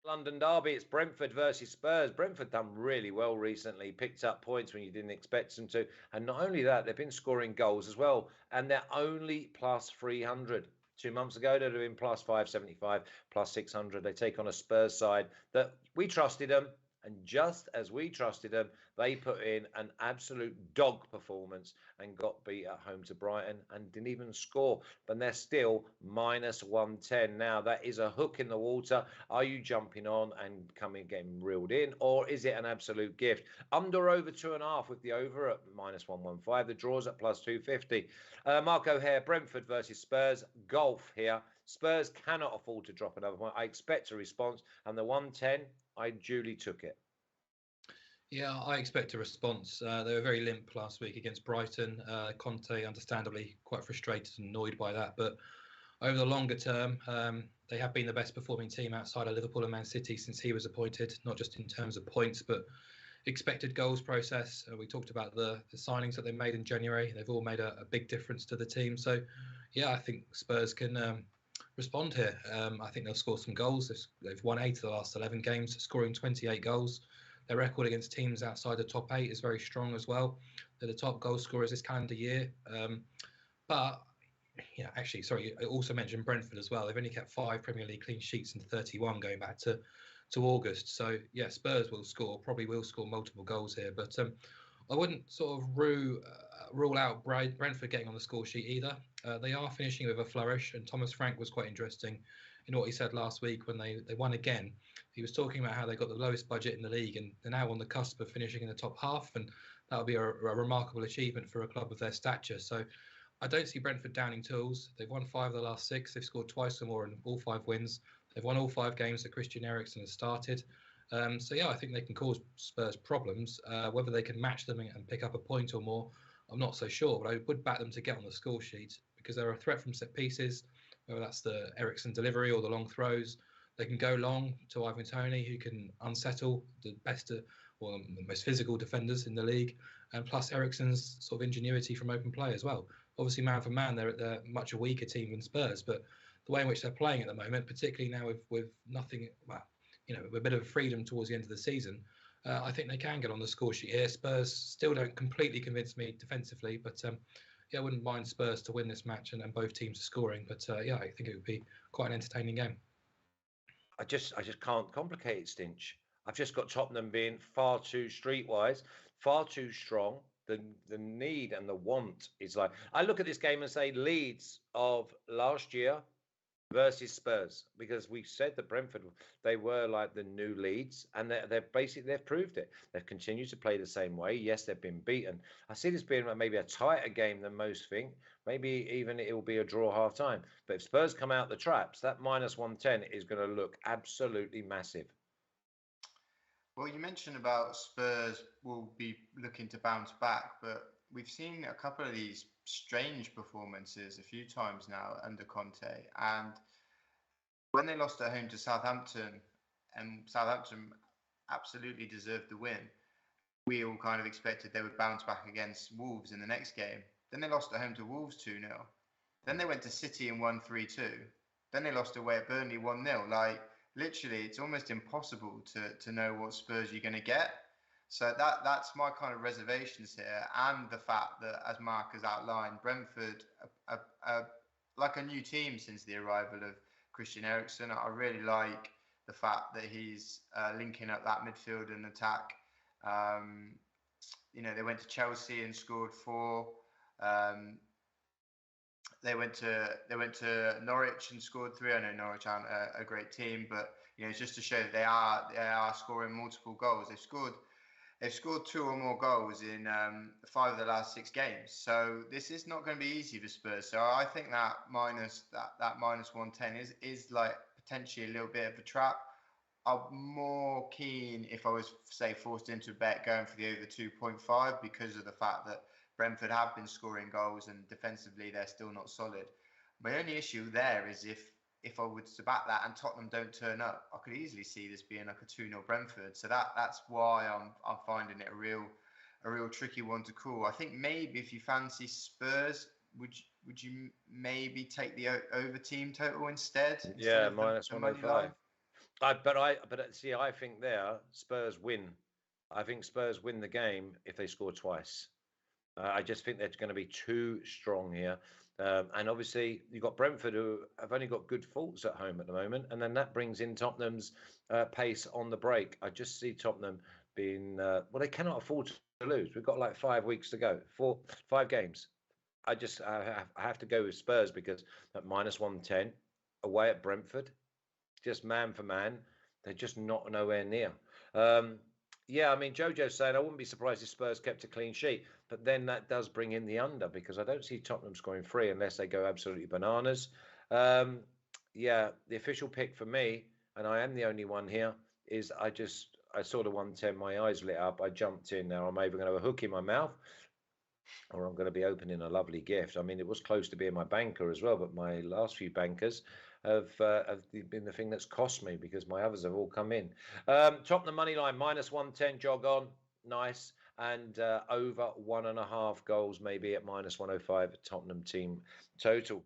London derby, it's Brentford versus Spurs. Brentford done really well recently, picked up points when you didn't expect them to. And not only that, they've been scoring goals as well. And they're only plus 300. 2 months ago, they'd have been plus 575, plus 600. They take on a Spurs side that we trusted them. And just as we trusted them, they put in an absolute dog performance and got beat at home to Brighton and didn't even score. But they're still minus 110. Now, that is a hook in the water. Are you jumping on and getting reeled in? Or is it an absolute gift? Under over 2.5 with the over at minus 115. The draws at plus 250. Marco Hare, Brentford versus Spurs. Golf here. Spurs cannot afford to drop another point. I expect a response. And the 110, I duly took it. Yeah, I expect a response. They were very limp last week against Brighton. Conte, understandably, quite frustrated and annoyed by that. But over the longer term, they have been the best performing team outside of Liverpool and Man City since he was appointed, not just in terms of points, but expected goals process. We talked about the signings that they made in January. They've all made a big difference to the team. So, yeah, I think Spurs can respond here. I think they'll score some goals. They've won 8 of the last 11 games, scoring 28 goals. Their record against teams outside the top 8 is very strong as well. They're the top goal scorers this calendar year. But, yeah, actually, sorry, I also mentioned Brentford as well. They've only kept 5 Premier League clean sheets in 31 going back to August. So, yeah, Spurs probably will score multiple goals here. But I wouldn't sort of rule out Brentford getting on the score sheet either. They are finishing with a flourish, and Thomas Frank was quite interesting in what he said last week when they won again. He was talking about how they got the lowest budget in the league, and they're now on the cusp of finishing in the top half, and that would be a remarkable achievement for a club of their stature. So I don't see Brentford downing tools. They've won 5 of the last 6. They've scored twice or more in all 5 wins. They've won all 5 games that Christian Eriksen has started. So, yeah, I think they can cause Spurs problems. Whether they can match them and pick up a point or more, I'm not so sure. But I would back them to get on the score sheet because they're a threat from set pieces, whether that's the Eriksen delivery or the long throws. They can go long to Ivan Toney, who can unsettle the best or the most physical defenders in the league. And plus Eriksen's sort of ingenuity from open play as well. Obviously, man for man, they're much a weaker team than Spurs. But the way in which they're playing at the moment, particularly now with nothing, well, a bit of freedom towards the end of the season, I think they can get on the score sheet here. Spurs still don't completely convince me defensively, but yeah, I wouldn't mind Spurs to win this match and both teams are scoring. But yeah, I think it would be quite an entertaining game. I just can't complicate it, Stinch. I've just got Tottenham being far too streetwise, far too strong. The need and the want is like, I look at this game and say Leeds of last year versus Spurs, because we said that Brentford, they were like the new Leeds, and they've proved it. They've continued to play the same way. Yes, they've been beaten. I see this being maybe a tighter game than most think. Maybe even it will be a draw half time. But if Spurs come out the traps, that minus 110 is going to look absolutely massive. Well, you mentioned about Spurs will be looking to bounce back, but we've seen a couple of these strange performances a few times now under Conte. And when they lost at home to Southampton, and Southampton absolutely deserved the win, we all kind of expected they would bounce back against Wolves in the next game. Then they lost at home to Wolves 2-0. Then they went to City and won 3-2. Then they lost away at Burnley 1-0. Like, literally, it's almost impossible to know what Spurs you're going to get. So that's my kind of reservations here, and the fact that, as Mark has outlined, Brentford are like a new team since the arrival of Christian Eriksen. I really like the fact that he's linking up that midfield and attack. They went to Chelsea and scored 4. They went to Norwich and scored 3. I know Norwich aren't a great team, but it's just to show that they are scoring multiple goals. They've scored 2 or more goals in 5 of the last 6 games. So this is not going to be easy for Spurs. So I think that minus 110 is like potentially a little bit of a trap. I'm more keen if I was, say, forced into a bet going for the over 2.5 because of the fact that Brentford have been scoring goals and defensively they're still not solid. My only issue there is if I would to back that and Tottenham don't turn up, I could easily see this being like a 2-0 Brentford. So that's why I'm finding it a real tricky one to call. I think maybe if you fancy Spurs, would you maybe take the over team total instead? Yeah, minus 105. But see, I think Spurs win. I think Spurs win the game if they score twice. I just think they're going to be too strong here. And obviously, you've got Brentford, who have only got good faults at home at the moment. And then that brings in Tottenham's pace on the break. I just see Tottenham being, well, they cannot afford to lose. We've got like 5 weeks to go, 5 games. I have to go with Spurs because at -110 away at Brentford, just man for man, they're just not nowhere near. Yeah, I mean, Jojo's saying I wouldn't be surprised if Spurs kept a clean sheet, but then that does bring in the under because I don't see Tottenham scoring 3 unless they go absolutely bananas. Yeah, the official pick for me, and I am the only one here, is I saw the 110, my eyes lit up, I jumped in. Now I'm either going to have a hook in my mouth or I'm going to be opening a lovely gift. I mean, it was close to being my banker as well, but my last few bankers have been the thing that's cost me because my others have all come in. Tottenham money line -110, jog on, nice, and over 1.5 goals maybe at -105. Tottenham team total.